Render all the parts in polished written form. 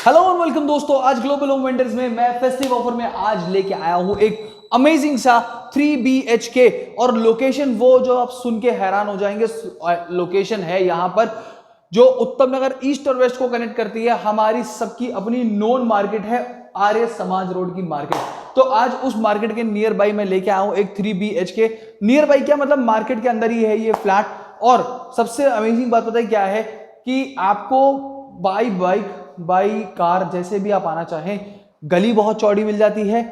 Hello और welcome दोस्तों। आज ग्लोबल होम वेंडर्स में मैं फेस्टिव ऑफर में आज लेके आया हूं एक अमेजिंग सा 3 BHK और लोकेशन वो जो आप सुन के हैरान हो जाएंगे। लोकेशन है यहां पर जो उत्तम नगर ईस्ट और वेस्ट को कनेक्ट करती है। हमारी सबकी अपनी नोन मार्केट है, आर्य समाज रोड की मार्केट। तो आज उस मार्केट के नियर बाई मैं लेके आया हूं एक 3 BHK। नियर बाई क्या मतलब मार्केट के अंदर ही है ये फ्लैट। और सबसे अमेजिंग बात पता है क्या है कि आपको बाई बाइक बाई कार जैसे भी आप आना चाहें, गली बहुत चौड़ी मिल जाती है,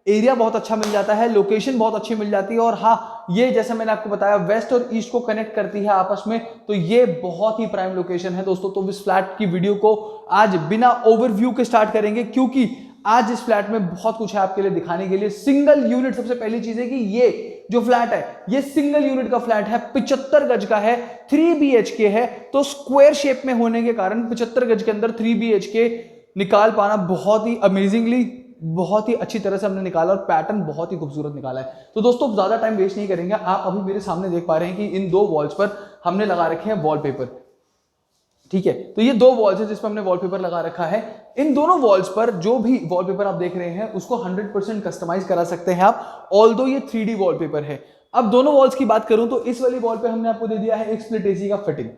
एरिया बहुत अच्छा मिल जाता है, लोकेशन बहुत अच्छी मिल जाती है। और हाँ, ये जैसे मैंने आपको बताया वेस्ट और ईस्ट को कनेक्ट करती है आपस में, तो ये बहुत ही प्राइम लोकेशन है दोस्तों। तो इस फ्लैट की वीडियो को आज बिना ओवरव्यू के स्टार्ट करेंगे, क्योंकि आज इस फ्लैट में बहुत कुछ है आपके लिए दिखाने के लिए। सिंगल यूनिट, सबसे पहली चीज है कि ये जो फ्लैट है ये सिंगल यूनिट का फ्लैट है, 75 गज का है, 3 BHK है। तो स्क्वायर शेप में होने के कारण 75 गज के अंदर 3 BHK निकाल पाना बहुत ही अमेजिंगली, बहुत ही अच्छी तरह से हमने निकाला और पैटर्न बहुत ही खूबसूरत निकाला है। तो दोस्तों ज्यादा टाइम वेस्ट नहीं करेंगे। आप अभी मेरे सामने देख पा रहे हैं कि इन दो वॉल्स पर हमने लगा रखे हैं वॉलपेपर। ठीक है, तो ये दो वॉल्स है जिसपर हमने वॉलपेपर लगा रखा है। इन दोनों वॉल्स पर जो भी वॉलपेपर आप देख रहे हैं उसको 100% कस्टमाइज करा सकते हैं आप, ऑल्दो ये 3D वॉलपेपर है। अब दोनों वॉल्स की बात करूं तो इस वाली वॉल पे हमने आपको दे दिया है एक स्प्लिट एसी का फिटिंग।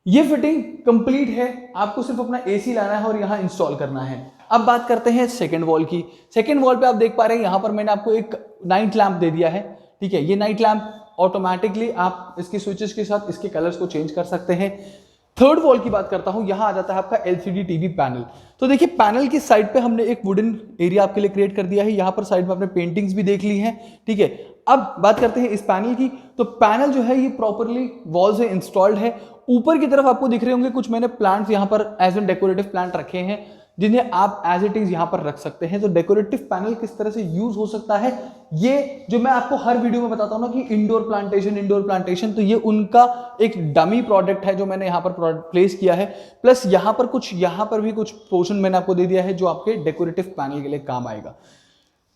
ये फिटिंग कंप्लीट है, आपको सिर्फ अपना एसी लाना है और यहां इंस्टॉल करना है। अब बात करते हैं सेकंड वॉल की। सेकंड वॉल पे आप देख पा रहे हैं यहां पर मैंने आपको एक नाइट लैंप दे दिया है। ठीक है, ये नाइट लैंप ऑटोमेटिकली आप इसके स्विचेस के साथ इसके कलर्स को चेंज कर सकते हैं। थर्ड वॉल की बात करता हूं, यहां आ जाता है आपका LCD टीवी पैनल। तो देखिए पैनल की साइड पे हमने एक वुडन एरिया आपके लिए क्रिएट कर दिया है। यहां पर साइड में आपने पेंटिंग्स भी देख ली हैं। ठीक है, अब बात करते हैं इस पैनल की। तो पैनल जो है ये प्रॉपरली वॉल से इंस्टॉल्ड है। ऊपर की तरफ आपको दिख रहे होंगे कुछ मैंने प्लांट्स यहां पर एज एन डेकोरेटिव प्लांट रखे हैं, जिन्हें आप एज इट इज यहां पर रख सकते हैं। तो डेकोरेटिव पैनल किस तरह से यूज हो सकता है, ये जो मैं आपको हर वीडियो में बताता हूं ना कि इंडोर प्लांटेशन, तो ये उनका एक डमी प्रोडक्ट है जो मैंने यहां पर प्लेस किया है। प्लस यहां पर भी कुछ पोर्शन मैंने आपको दे दिया है जो आपके डेकोरेटिव पैनल के लिए काम आएगा।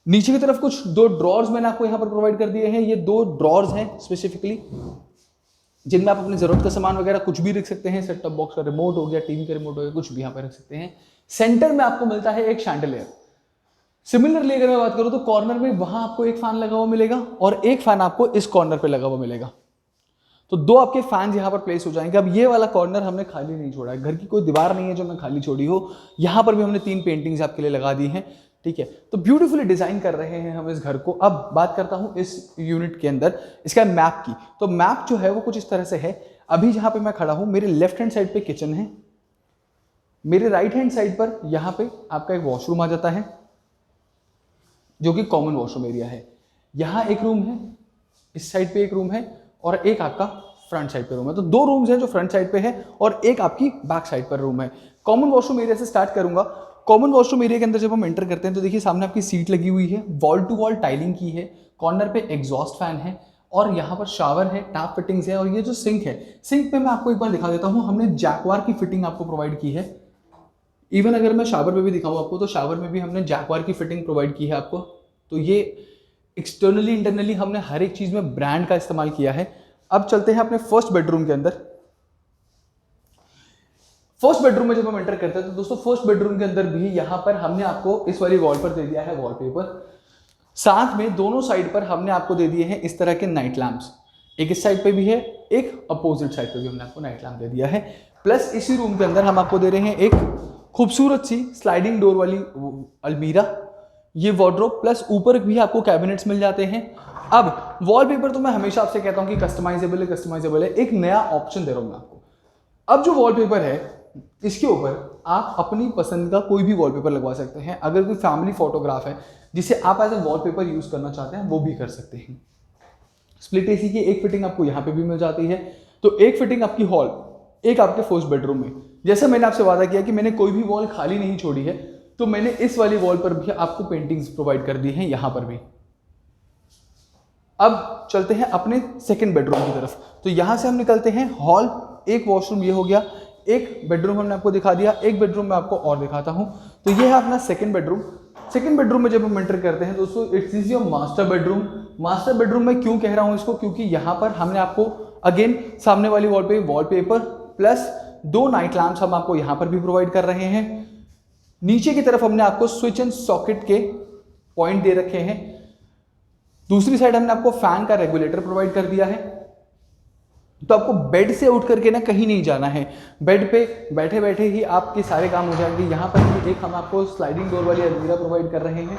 नीचे की तरफ कुछ दो ड्रॉर्स मैंने आपको यहां पर प्रोवाइड कर दिए हैं। ये दो ड्रॉर्स हैं स्पेसिफिकली, जिनमें आप अपनी जरूरत का सामान वगैरह कुछ भी रख सकते हैं। सेट टॉप बॉक्स का रिमोट हो गया, टीवी का रिमोट हो गया, कुछ भी यहां पर रख सकते हैं। सेंटर में आपको मिलता है एक शैंडलियर। सिमिलरली अगर मैं बात करूं तो कॉर्नर में वहां आपको एक फैन लगा हुआ मिलेगा और एक फैन आपको इस कॉर्नर पे लगा हुआ मिलेगा। तो दो आपके फैंस यहां पर प्लेस हो जाएंगे। अब ये वाला कॉर्नर हमने खाली नहीं छोड़ा है, घर की कोई दीवार नहीं है जो मैं खाली छोड़ी हो। यहां पर भी हमने 3 पेंटिंग्स आपके लिए लगा दी हैं। ठीक है, तो ब्यूटीफुली डिजाइन कर रहे हैं हम इस घर को। अब बात करता हूं इस यूनिट के अंदर इसका मैप की। तो मैप जो है वो कुछ इस तरह से है। अभी जहां पे मैं खड़ा हूं मेरे लेफ्ट हैंड साइड पे किचन है, मेरे राइट हैंड साइड पर यहां पे आपका एक वॉशरूम आ जाता है जो कि कॉमन वॉशरूम एरिया है। यहां एक रूम है, इस साइड पे एक रूम है और एक आपका फ्रंट साइड पे रूम है। तो 2 रूम्स हैं जो फ्रंट साइड पे है और एक आपकी बैक साइड पर रूम है। कॉमन वॉशरूम एरिया से स्टार्ट करूंगा। कॉमन वॉशरूम एरिया के अंदर जब हम एंटर करते हैं तो देखिए सामने आपकी सीट लगी हुई है, वॉल टू वॉल टाइलिंग की है, कॉर्नर पे एग्जॉस्ट फैन है और यहाँ पर शावर है, टैप फिटिंग्स है। और ये जो सिंक है, सिंक पे मैं आपको एक बार दिखा देता हूँ, हमने जैकवार की फिटिंग आपको प्रोवाइड की है। इवन अगर मैं शावर में भी दिखाऊं आपको तो शावर में भी हमने जैकवार की फिटिंग प्रोवाइड की है आपको। तो ये एक्सटर्नली इंटरनली हमने हर एक चीज में ब्रांड का इस्तेमाल किया है। अब चलते हैं अपने फर्स्ट बेडरूम के अंदर। फर्स्ट बेडरूम में जब हम एंटर करते हैं तो दोस्तों फर्स्ट बेडरूम के अंदर भी यहां पर हमने आपको इस वाली वॉल पर दे दिया है वॉलपेपर। साथ में दोनों साइड पर हमने आपको दे दिए हैं इस तरह के नाइट लैंप्स। एक इस साइड पे भी है, एक अपोजिट साइड पे भी हमने आपको नाइट लैंप दे दिया है। प्लस इसी रूम के अंदर हम आपको दे रहे हैं एक खूबसूरत सी स्लाइडिंग डोर वाली अलमीरा, ये वार्डरोब, प्लस ऊपर भी आपको कैबिनेट्स मिल जाते हैं। अब वॉलपेपर तो मैं हमेशा आपसे कहता हूं कि कस्टमाइजेबल है। एक नया ऑप्शन दे रहा हूं मैं आपको। अब जो वॉलपेपर है इसके ऊपर आप अपनी पसंद का कोई भी वॉलपेपर लगवा सकते हैं। अगर कोई फैमिली फोटोग्राफ है जिसे आप एज ए वॉलपेपर यूज करना चाहते हैं वो भी कर सकते हैं। स्प्लिट एसी की एक फिटिंग आपको यहाँ पे भी मिल जाती है। तो एक फिटिंग आपकी हॉल, एक आपके फर्स्ट बेडरूम में। जैसे मैंने आपसे वादा किया कि मैंने कोई भी वॉल खाली नहीं छोड़ी है, तो मैंने इस वाली वॉल पर भी आपको पेंटिंग्स प्रोवाइड कर दी हैं यहां पर भी। अब चलते हैं अपने सेकंड बेडरूम की तरफ। तो यहां से हम निकलते हैं हॉल, एक वॉशरूम ये हो गया, एक बेडरूम हमने आपको दिखा दिया, एक बेडरूम मैं आपको और दिखाता हूं। तो ये है अपना सेकंड बेडरूम। सेकंड बेडरूम में जब हम एंटर करते हैं दोस्तों it's is your master bedroom. Master bedroom में क्यों कह रहा हूं इसको, क्योंकि यहां पर हमने आपको अगेन सामने वाली वॉल पे वॉलपेपर प्लस 2 नाइट लैंप्स हम आपको यहां पर भी प्रोवाइड कर रहे हैं। नीचे की तरफ हमने आपको स्विच एंड सॉकेट के पॉइंट दे रखे हैं। दूसरी साइड हमने आपको फैन का रेगुलेटर प्रोवाइड कर दिया है। तो आपको बेड से उठ करके ना कहीं नहीं जाना है, बेड पे बैठे बैठे ही आपके सारे काम हो जाएंगे। यहाँ पर भी एक हम आपको स्लाइडिंग डोर वाली अलमीरा प्रोवाइड कर रहे हैं,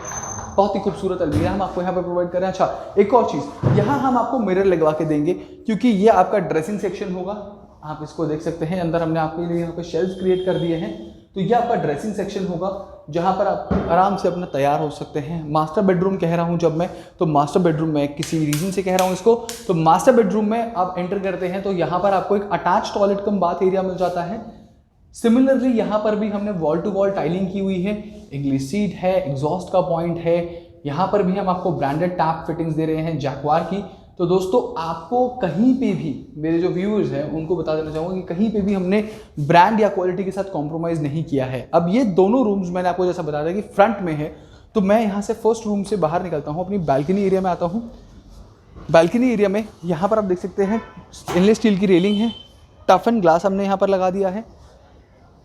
बहुत ही खूबसूरत अलमीरा हम आपको यहाँ पर प्रोवाइड कर रहे हैं। अच्छा, एक और चीज़, यहाँ हम आपको मिरर लगवा के देंगे क्योंकि ये आपका ड्रेसिंग सेक्शन होगा। आप इसको देख सकते हैं, अंदर हमने आपके लिए यहाँ पे शेल्फ क्रिएट कर दिए हैं। तो ये आपका ड्रेसिंग सेक्शन होगा जहाँ पर आप आराम से अपना तैयार हो सकते हैं। मास्टर बेडरूम कह रहा हूँ जब मैं, तो मास्टर बेडरूम में किसी रीजन से कह रहा हूँ इसको, तो मास्टर बेडरूम में आप एंटर करते हैं तो यहाँ पर आपको एक attach toilet cum bath area मिल जाता है। सिमिलरली यहाँ पर भी हमने वॉल टू वॉल टाइलिंग की हुई है, इंग्लिश सीट है, एग्जॉस्ट का पॉइंट है। यहाँ पर भी हम आपको ब्रांडेड टैप फिटिंग्स दे रहे हैं जैक्वार की। तो दोस्तों आपको कहीं पे भी, मेरे जो व्यूअर्स हैं उनको बता देना चाहूँगा कि कहीं पे भी हमने ब्रांड या क्वालिटी के साथ कॉम्प्रोमाइज़ नहीं किया है। अब ये दोनों रूम्स मैंने आपको जैसा बताया था कि फ्रंट में है, तो मैं यहाँ से फर्स्ट रूम से बाहर निकलता हूँ, अपनी बालकनी एरिया में आता हूँ। बालकनी एरिया में यहाँ पर आप देख सकते हैं स्टेनलेस स्टील की रेलिंग है, टफ एंड ग्लास हमने यहाँ पर लगा दिया है।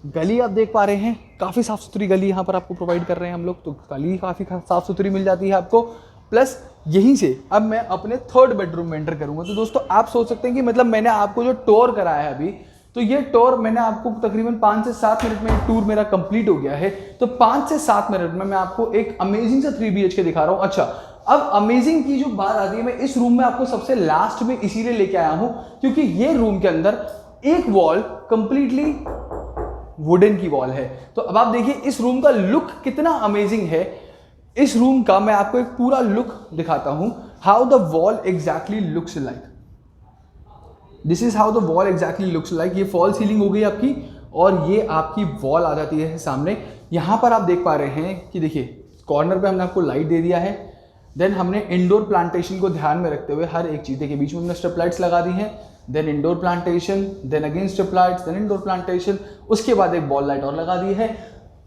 गली आप देख पा रहे हैं, काफ़ी साफ़ सुथरी गली यहाँ पर आपको प्रोवाइड कर रहे हैं हम लोग, तो गली काफ़ी साफ़ सुथरी मिल जाती है आपको। प्लस यहीं से अब मैं अपने थर्ड बेडरूम में एंटर करूंगा। तो दोस्तों आप सोच सकते हैं कि मतलब मैंने आपको जो टूर कराया है अभी, तो ये टूर मैंने आपको तकरीबन 5 से 7 मिनट में टूर मेरा कंप्लीट हो गया है। तो 5 से 7 मिनट में मैं आपको एक अमेजिंग सा 3 BHK दिखा रहा हूँ। अच्छा, अब अमेजिंग की जो बात आती है, मैं इस रूम में आपको सबसे लास्ट में इसीलिए लेके आया हूँ क्योंकि ये रूम के अंदर एक वॉल कंप्लीटली वुडन की वॉल है। तो अब आप देखिए इस रूम का लुक कितना अमेजिंग है। इस रूम का मैं आपको एक पूरा लुक दिखाता हूं, how the wall exactly looks like. This is how the wall exactly looks like. ये फॉल सीलिंग हो गई आपकी और ये आपकी वॉल आ जाती है सामने। यहां पर आप देख पा रहे हैं कि देखिए कॉर्नर पे हमने आपको लाइट दे दिया है। देन हमने इंडोर प्लांटेशन को ध्यान में रखते हुए हर एक चीज, देखिए बीच में हमने स्ट्रिप लाइट्स लगा दी हैं, then indoor plantation, then again strip lights, then indoor plantation, उसके बाद एक बॉल लाइट और लगा दी है।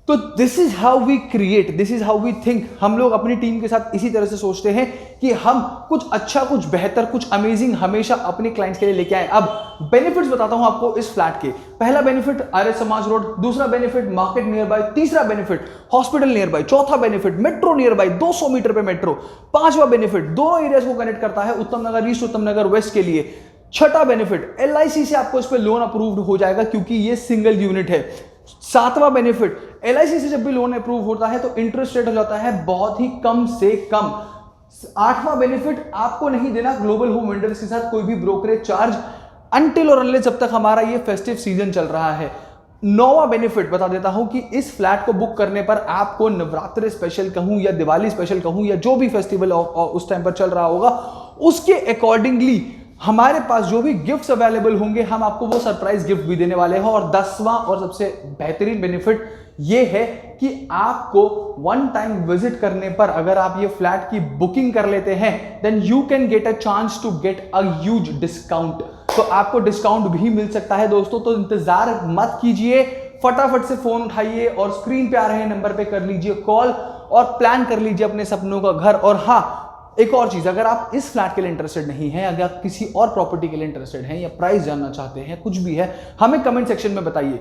तो this is how we create, this is how we think. हम लोग अपनी टीम के साथ इसी तरह से सोचते हैं कि हम कुछ अच्छा, कुछ बेहतर, कुछ अमेजिंग हमेशा अपने क्लाइंट्स के लिए लेके आए। अब बेनिफिट्स बताता हूं आपको इस फ्लैट के। पहला बेनिफिट आर्य समाज रोड, दूसरा बेनिफिट मार्केट नियर बाय, तीसरा बेनिफिट हॉस्पिटल नियर बाय, चौथा benefit metro nearby 200 metre पे मेट्रो, पांचवा बेनिफिट दोनों एरियाज को कनेक्ट करता है उत्तम नगर ईस्ट, उत्तम नगर वेस्ट के लिए। छठा बेनिफिट LIC से आपको इस पे लोन अप्रूव्ड हो जाएगा क्योंकि ये सिंगल यूनिट है। सातवां बेनिफिट LIC से जब भी लोन अप्रूव होता है तो इंटरेस्ट रेट हो जाता है बहुत ही कम से कम। आठवां बेनिफिट, आपको नहीं देना ग्लोबल होम वेंडर्स के साथ कोई भी ब्रोकरेज चार्ज अनटिल और अनलेस जब तक हमारा ये फेस्टिव सीजन चल रहा है। नौवां बेनिफिट बता देता हूं कि इस फ्लैट को बुक करने पर आपको नवरात्रि स्पेशल कहूं या दिवाली स्पेशल कहूं या जो भी फेस्टिवल उस टाइम पर चल रहा होगा उसके अकॉर्डिंगली हमारे पास जो भी गिफ्ट्स अवेलेबल होंगे हम आपको वो सरप्राइज गिफ्ट भी देने वाले हैं। और 10वां और सबसे बेहतरीन बेनिफिट ये है कि आपको वन टाइम विजिट करने पर अगर आप ये फ्लैट की बुकिंग कर लेते हैं then you can get a chance to get a huge discount. तो आपको डिस्काउंट भी मिल सकता है दोस्तों। तो इंतजार मत कीजिए, फटाफट से फोन उठाइए और स्क्रीन पे आ रहे नंबर पे कर लीजिए कॉल और प्लान कर लीजिए अपने सपनों का घर। और हाँ, एक और चीज, अगर आप इस फ्लैट के लिए इंटरेस्टेड नहीं हैं, अगर आप किसी और प्रॉपर्टी के लिए इंटरेस्टेड हैं या प्राइस जानना चाहते हैं, कुछ भी है, हमें कमेंट सेक्शन में बताइए।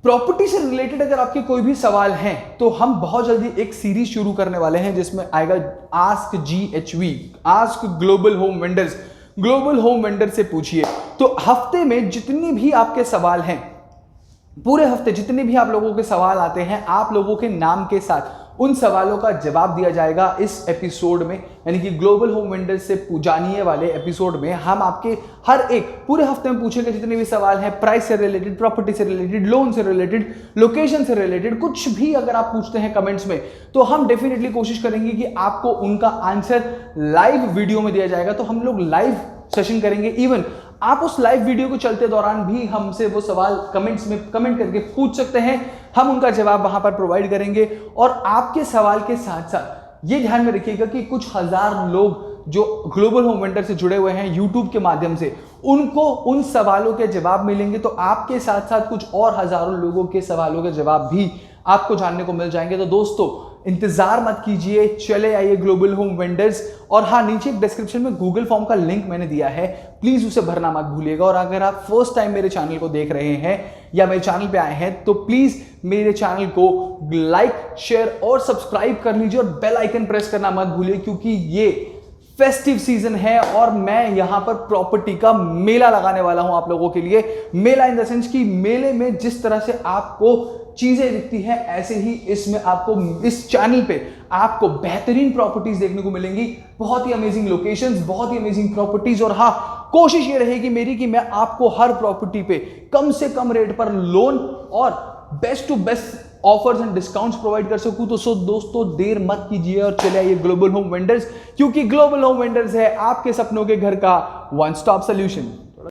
प्रॉपर्टी से रिलेटेड अगर आपके कोई भी सवाल हैं तो हम बहुत जल्दी एक सीरीज शुरू करने वाले हैं जिसमें आएगा ask GHV, ask global home vendors. Global home vendor से पूछिए। तो हफ्ते में जितनी भी आपके सवाल हैं, पूरे हफ्ते जितने भी आप लोगों के सवाल आते हैं, आप लोगों के नाम के साथ उन सवालों का जवाब दिया जाएगा इस एपिसोड में, यानी कि ग्लोबल होम वेंडर से जानिए वाले एपिसोड में। हम आपके हर एक पूरे हफ्ते में पूछेंगे जितने भी सवाल हैं, प्राइस से रिलेटेड, प्रॉपर्टी से रिलेटेड, लोन से रिलेटेड, लोकेशन से रिलेटेड, कुछ भी अगर आप पूछते हैं कमेंट्स में तो हम डेफिनेटली कोशिश करेंगे कि आपको उनका आंसर लाइव वीडियो में दिया जाएगा। तो हम लोग लाइव सेशन करेंगे। इवन आप उस लाइव वीडियो को चलते दौरान भी हमसे वो सवाल कमेंट्स में कमेंट करके पूछ सकते हैं, हम उनका जवाब वहां पर प्रोवाइड करेंगे। और आपके सवाल के साथ साथ ये ध्यान में रखिएगा कि कुछ हजार लोग जो ग्लोबल होम वेंडर से जुड़े हुए हैं यूट्यूब के माध्यम से, उनको उन सवालों के जवाब मिलेंगे। तो आपके साथ साथ कुछ और हजारों लोगों के सवालों के जवाब भी आपको जानने को मिल जाएंगे। तो दोस्तों इंतजार मत कीजिए, चले आइए ग्लोबल होम वेंडर्स। और हाँ, नीचे एक डिस्क्रिप्शन में गूगल फॉर्म का लिंक मैंने दिया है, प्लीज उसे भरना मत भूलिएगा। और अगर आप फर्स्ट टाइम मेरे चैनल को देख रहे हैं या मेरे चैनल पे आए हैं तो प्लीज मेरे चैनल को लाइक, शेयर और सब्सक्राइब कर लीजिए और बेल आइकन प्रेस करना मत भूलिए, क्योंकि ये फेस्टिव सीजन है और मैं यहां पर प्रॉपर्टी का मेला लगाने वाला हूं आप लोगों के लिए। मेला इन द सेंस कि मेले में जिस तरह से आपको चीजें दिखती हैं ऐसे ही इसमें आपको, इस चैनल पे आपको बेहतरीन प्रॉपर्टीज देखने को मिलेंगी, बहुत ही अमेजिंग लोकेशंस, बहुत ही अमेजिंग प्रॉपर्टीज। और हाँ, कोशिश ये रहेगी मेरी कि मैं आपको हर प्रॉपर्टी पे कम से कम रेट पर लोन और best to best offers and discounts provide कर सकूं। तो दोस्तों देर मत कीजिए और चले आइए ग्लोबल होम वेंडर्स, क्योंकि ग्लोबल होम वेंडर्स है आपके सपनों के घर का वन स्टॉप सोल्यूशन।